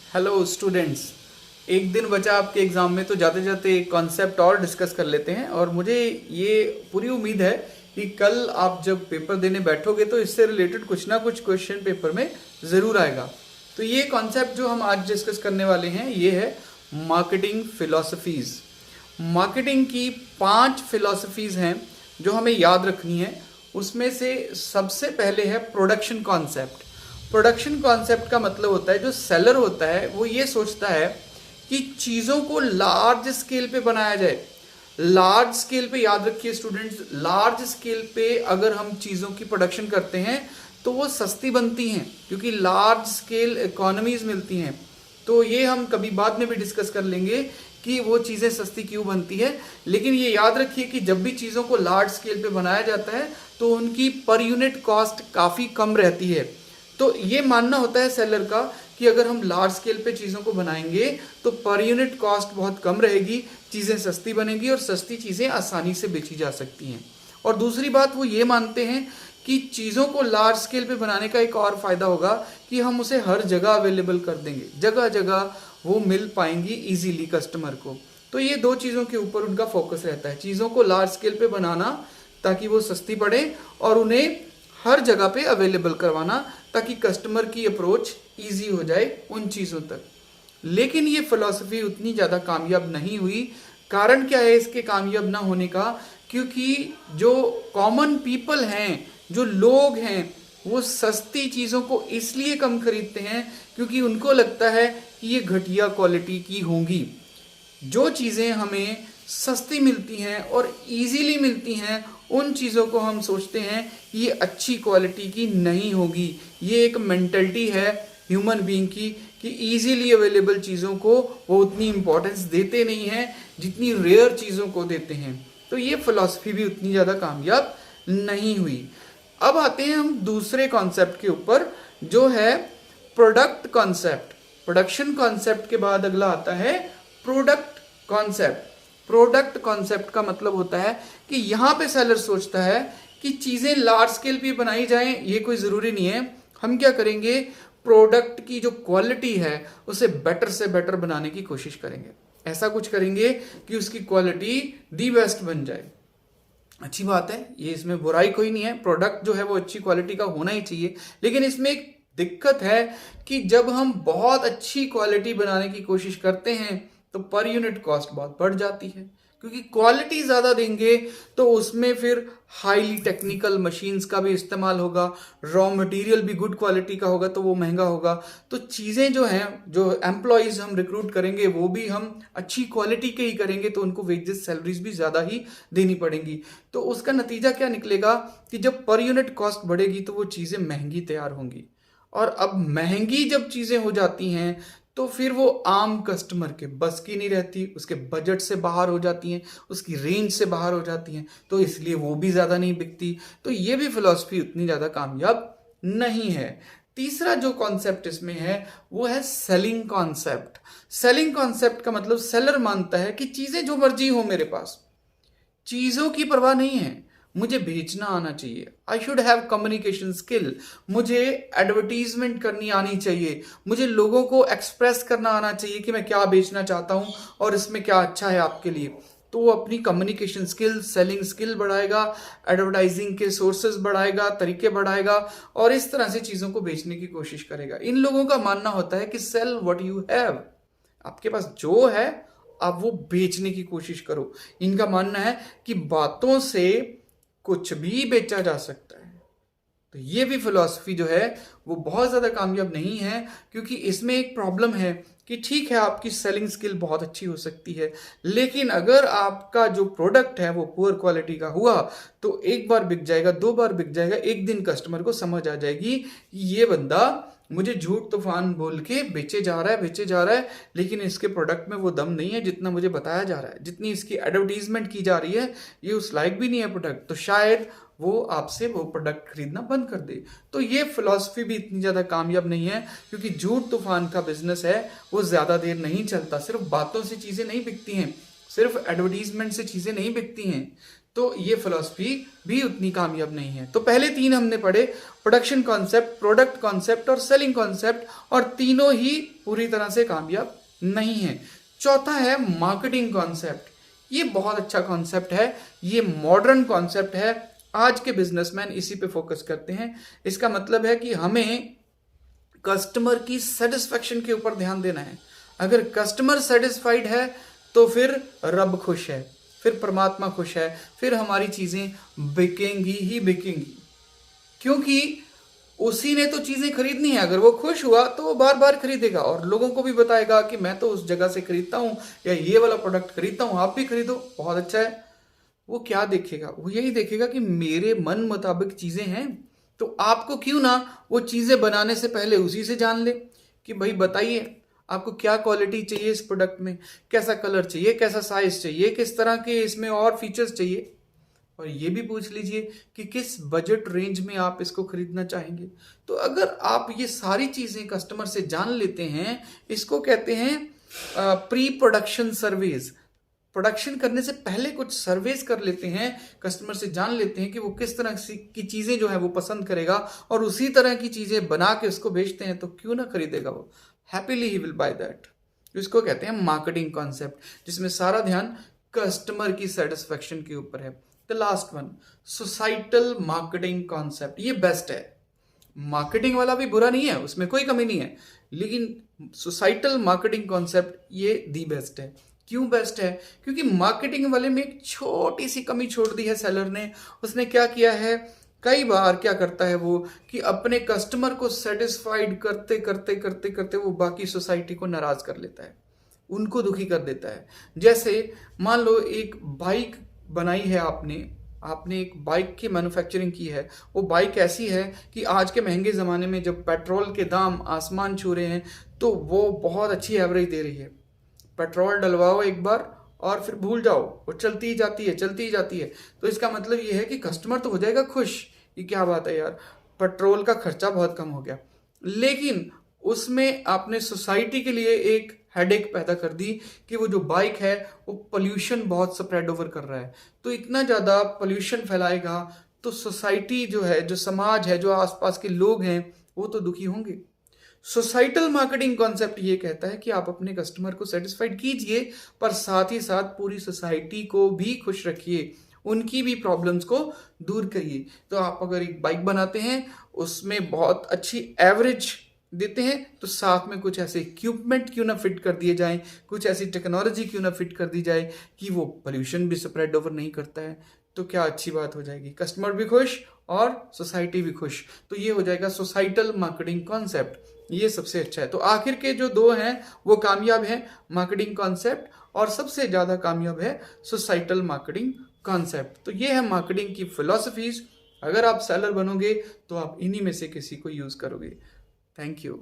Hello students. एक दिन बचा आपके एग्ज़ाम में, तो जाते जाते एक कॉन्सेप्ट और डिस्कस कर लेते हैं। और मुझे ये पूरी उम्मीद है कि कल आप जब पेपर देने बैठोगे तो इससे रिलेटेड कुछ ना कुछ क्वेश्चन पेपर में ज़रूर आएगा। तो ये कॉन्सेप्ट जो हम आज डिस्कस करने वाले हैं ये है मार्केटिंग फिलॉसफीज़। मार्केटिंग की 5 फिलॉसफीज़ हैं जो हमें याद रखनी है। उसमें से सबसे पहले है प्रोडक्शन कॉन्सेप्ट। प्रोडक्शन कॉन्सेप्ट का मतलब होता है जो सेलर होता है वो ये सोचता है कि चीज़ों को लार्ज स्केल पे बनाया जाए। लार्ज स्केल पे याद रखिए स्टूडेंट्स, लार्ज स्केल पे अगर हम चीज़ों की प्रोडक्शन करते हैं तो वो सस्ती बनती हैं क्योंकि लार्ज स्केल इकोनॉमीज मिलती हैं। तो ये हम कभी बाद में भी डिस्कस कर लेंगे कि वो चीज़ें सस्ती क्यों बनती है। लेकिन ये याद रखिए कि जब भी चीज़ों को लार्ज स्केल पे बनाया जाता है तो उनकी पर यूनिट कॉस्ट काफ़ी कम रहती है। तो ये मानना होता है सेलर का कि अगर हम लार्ज स्केल पे चीज़ों को बनाएंगे तो पर यूनिट कॉस्ट बहुत कम रहेगी, चीज़ें सस्ती बनेगी और सस्ती चीज़ें आसानी से बेची जा सकती हैं। और दूसरी बात वो ये मानते हैं कि चीज़ों को लार्ज स्केल पे बनाने का एक और फ़ायदा होगा कि हम उसे हर जगह अवेलेबल कर देंगे, जगह जगह वो मिल पाएंगी इजीली कस्टमर को। तो ये दो चीज़ों के ऊपर उनका फोकस रहता है, चीज़ों को लार्ज स्केल पे बनाना ताकि वो सस्ती पड़े और उन्हें हर जगह पे अवेलेबल करवाना ताकि कस्टमर की अप्रोच इजी हो जाए उन चीज़ों तक। लेकिन ये फिलॉसफी उतनी ज़्यादा कामयाब नहीं हुई। कारण क्या है इसके कामयाब ना होने का? क्योंकि जो कॉमन पीपल हैं, जो लोग हैं, वो सस्ती चीज़ों को इसलिए कम खरीदते हैं क्योंकि उनको लगता है कि ये घटिया क्वालिटी की होंगी। जो चीज़ें हमें सस्ती मिलती हैं और इजीली मिलती हैं उन चीज़ों को हम सोचते हैं कि ये अच्छी क्वालिटी की नहीं होगी। ये एक मेंटलिटी है ह्यूमन बीइंग की कि इजीली अवेलेबल चीज़ों को वो उतनी इम्पोर्टेंस देते नहीं हैं जितनी रेयर चीज़ों को देते हैं। तो ये फिलॉसफी भी उतनी ज़्यादा कामयाब नहीं हुई। अब आते हैं हम दूसरे कॉन्सेप्ट के ऊपर जो है प्रोडक्ट कॉन्सेप्ट। प्रोडक्शन कॉन्सेप्ट के बाद अगला आता है प्रोडक्ट कॉन्सेप्ट। प्रोडक्ट कॉन्सेप्ट का मतलब होता है कि यहाँ पे सेलर सोचता है कि चीज़ें लार्ज स्केल पे बनाई जाएं, ये कोई ज़रूरी नहीं है। हम क्या करेंगे, प्रोडक्ट की जो क्वालिटी है उसे बेटर से बेटर बनाने की कोशिश करेंगे। ऐसा कुछ करेंगे कि उसकी क्वालिटी दी बेस्ट बन जाए। अच्छी बात है, ये इसमें बुराई कोई नहीं है, प्रोडक्ट जो है वो अच्छी क्वालिटी का होना ही चाहिए। लेकिन इसमें एक दिक्कत है कि जब हम बहुत अच्छी क्वालिटी बनाने की कोशिश करते हैं तो पर यूनिट कॉस्ट बहुत बढ़ जाती है क्योंकि क्वालिटी ज़्यादा देंगे तो उसमें फिर हाईली टेक्निकल मशीन्स का भी इस्तेमाल होगा, रॉ मटेरियल भी गुड क्वालिटी का होगा तो वो महंगा होगा। तो चीज़ें जो हैं, जो एम्प्लॉयज़ हम रिक्रूट करेंगे वो भी हम अच्छी क्वालिटी के ही करेंगे तो उनको वेजेस सैलरीज भी ज़्यादा ही देनी पड़ेंगी। तो उसका नतीजा क्या निकलेगा कि जब पर यूनिट कॉस्ट बढ़ेगी तो वो चीज़ें महंगी तैयार होंगी। और अब महंगी जब चीज़ें हो जाती हैं तो फिर वो आम कस्टमर के बस की नहीं रहती, उसके बजट से बाहर हो जाती हैं, उसकी रेंज से बाहर हो जाती हैं, तो इसलिए वो भी ज़्यादा नहीं बिकती। तो ये भी फिलॉसफी उतनी ज़्यादा कामयाब नहीं है। तीसरा जो कॉन्सेप्ट इसमें है वो है सेलिंग कॉन्सेप्ट। सेलिंग कॉन्सेप्ट का मतलब सेलर मानता है कि चीज़ें जो मर्जी हो मेरे पास, चीज़ों की परवाह नहीं है, मुझे बेचना आना चाहिए। I should have communication skill, मुझे एडवर्टीजमेंट करनी आनी चाहिए, मुझे लोगों को एक्सप्रेस करना आना चाहिए कि मैं क्या बेचना चाहता हूँ और इसमें क्या अच्छा है आपके लिए। तो वो अपनी कम्युनिकेशन स्किल, सेलिंग स्किल बढ़ाएगा, एडवर्टाइजिंग के सोर्सेज बढ़ाएगा, तरीके बढ़ाएगा और इस तरह से चीज़ों को बेचने की कोशिश करेगा। इन लोगों का मानना होता है कि सेल व्हाट यू हैव, आपके पास जो है आप वो बेचने की कोशिश करो। इनका मानना है कि बातों से कुछ भी बेचा जा सकता है। तो ये भी फिलॉसफी जो है वो बहुत ज़्यादा कामयाब नहीं है क्योंकि इसमें एक प्रॉब्लम है कि ठीक है आपकी सेलिंग स्किल बहुत अच्छी हो सकती है, लेकिन अगर आपका जो प्रोडक्ट है वो पुअर क्वालिटी का हुआ तो एक बार बिक जाएगा, 2 बार बिक जाएगा, एक दिन कस्टमर को समझ आ जाएगी कि ये बंदा मुझे झूठ तूफान बोल के बेचे जा रहा है, लेकिन इसके प्रोडक्ट में वो दम नहीं है जितना मुझे बताया जा रहा है, जितनी इसकी एडवर्टीजमेंट की जा रही है ये उस लायक भी नहीं है प्रोडक्ट। तो शायद वो आपसे वो प्रोडक्ट खरीदना बंद कर दे। तो ये फिलॉसफी भी इतनी ज़्यादा कामयाब नहीं है क्योंकि झूठ तूफान का बिजनेस है वो ज़्यादा देर नहीं चलता। सिर्फ बातों से चीज़ें नहीं बिकती हैं, सिर्फ एडवर्टीजमेंट से चीज़ें नहीं बिकती हैं। तो ये फिलॉसफी भी उतनी कामयाब नहीं है। तो पहले 3 हमने पढ़े, प्रोडक्शन कॉन्सेप्ट, प्रोडक्ट कॉन्सेप्ट और सेलिंग कॉन्सेप्ट, और तीनों ही पूरी तरह से कामयाब नहीं है। चौथा है मार्केटिंग कॉन्सेप्ट। ये बहुत अच्छा कॉन्सेप्ट है, ये मॉडर्न कॉन्सेप्ट है, आज के बिजनेसमैन इसी पे फोकस करते हैं। इसका मतलब है कि हमें कस्टमर की सेटिस्फेक्शन के ऊपर ध्यान देना है। अगर कस्टमर सेटिस्फाइड है तो फिर रब खुश है, फिर परमात्मा खुश है, फिर हमारी चीजें बिकेंगी ही बिकेंगी, क्योंकि उसी ने तो चीजें खरीदनी है। अगर वो खुश हुआ तो वो बार बार खरीदेगा और लोगों को भी बताएगा कि मैं तो उस जगह से खरीदता हूं या ये वाला प्रोडक्ट खरीदता हूं, आप भी खरीदो, बहुत अच्छा है। वो क्या देखेगा? वो यही देखेगा कि मेरे मन मुताबिक चीजें हैं, तो आपको क्यों ना वो चीजें बनाने से पहले उसी से जान ले कि भाई बताइए आपको क्या क्वालिटी चाहिए इस प्रोडक्ट में, कैसा कलर चाहिए, कैसा साइज चाहिए, किस तरह के इसमें और फीचर्स चाहिए, और ये भी पूछ लीजिए कि किस बजट रेंज में आप इसको खरीदना चाहेंगे। तो अगर आप ये सारी चीजें कस्टमर से जान लेते हैं, इसको कहते हैं प्री प्रोडक्शन सर्वेज। प्रोडक्शन करने से पहले कुछ सर्वेज कर लेते हैं, कस्टमर से जान लेते हैं कि वो किस तरह की चीजें जो है वो पसंद करेगा, और उसी तरह की चीजें बना के उसको बेचते हैं, तो क्यों ना खरीदेगा वो, happily he will by that. इसको कहते हैं मार्केटिंग कॉन्सेप्ट, जिसमें सारा ध्यान कस्टमर की सेटिस्फेक्शन के ऊपर है। The last one, societal marketing concept. ये बेस्ट है, मार्केटिंग वाला भी बुरा नहीं है, उसमें कोई कमी नहीं है, लेकिन सोसाइटल मार्केटिंग कॉन्सेप्ट ये दी बेस्ट है। क्यों बेस्ट है? क्योंकि मार्केटिंग वाले में एक छोटी सी कमी छोड़ दी है सेलर ने। उसने क्या किया है, कई बार क्या करता है वो कि अपने कस्टमर को सेटिस्फाइड करते करते करते करते वो बाकी सोसाइटी को नाराज कर लेता है, उनको दुखी कर देता है। जैसे मान लो एक बाइक बनाई है आपने एक बाइक की मैन्युफैक्चरिंग की है। वो बाइक ऐसी है कि आज के महंगे ज़माने में जब पेट्रोल के दाम आसमान छू रहे हैं, तो वो बहुत अच्छी एवरेज दे रही है। पेट्रोल डलवाओ एक बार और फिर भूल जाओ, वो चलती ही जाती है, चलती ही जाती है। तो इसका मतलब ये है कि कस्टमर तो हो जाएगा खुश, ये क्या बात है यार, पेट्रोल का खर्चा बहुत कम हो गया, लेकिन उसमें आपने सोसाइटी के लिए एक हेडेक पैदा कर दी कि वो जो बाइक है वो पोल्यूशन बहुत स्प्रेड ओवर कर रहा है। तो इतना ज़्यादा पोल्यूशन फैलाएगा तो सोसाइटी जो है, जो समाज है, जो आसपास के लोग हैं, वो तो दुखी होंगे। सोसाइटल मार्केटिंग कॉन्सेप्ट ये कहता है कि आप अपने कस्टमर को सेटिस्फाइड कीजिए, पर साथ ही साथ पूरी सोसाइटी को भी खुश रखिए, उनकी भी प्रॉब्लम्स को दूर करिए। तो आप अगर एक बाइक बनाते हैं, उसमें बहुत अच्छी एवरेज देते हैं, तो साथ में कुछ ऐसे इक्विपमेंट क्यों ना फिट कर दिए जाएं, कुछ ऐसी टेक्नोलॉजी क्यों ना फिट कर दी जाए कि वो पोल्यूशन भी स्प्रेड ओवर नहीं करता है। तो क्या अच्छी बात हो जाएगी, कस्टमर भी खुश और सोसाइटी भी खुश। तो ये हो जाएगा सोसाइटल मार्केटिंग कॉन्सेप्ट, ये सबसे अच्छा है। तो आखिर के जो 2 हैं वो कामयाब हैं, मार्केटिंग कॉन्सेप्ट, और सबसे ज़्यादा कामयाब है सोसाइटल मार्केटिंग कॉन्सेप्ट। तो ये है मार्केटिंग की फिलॉसफीज। अगर आप सेलर बनोगे तो आप इन्हीं में से किसी को यूज़ करोगे। Thank you.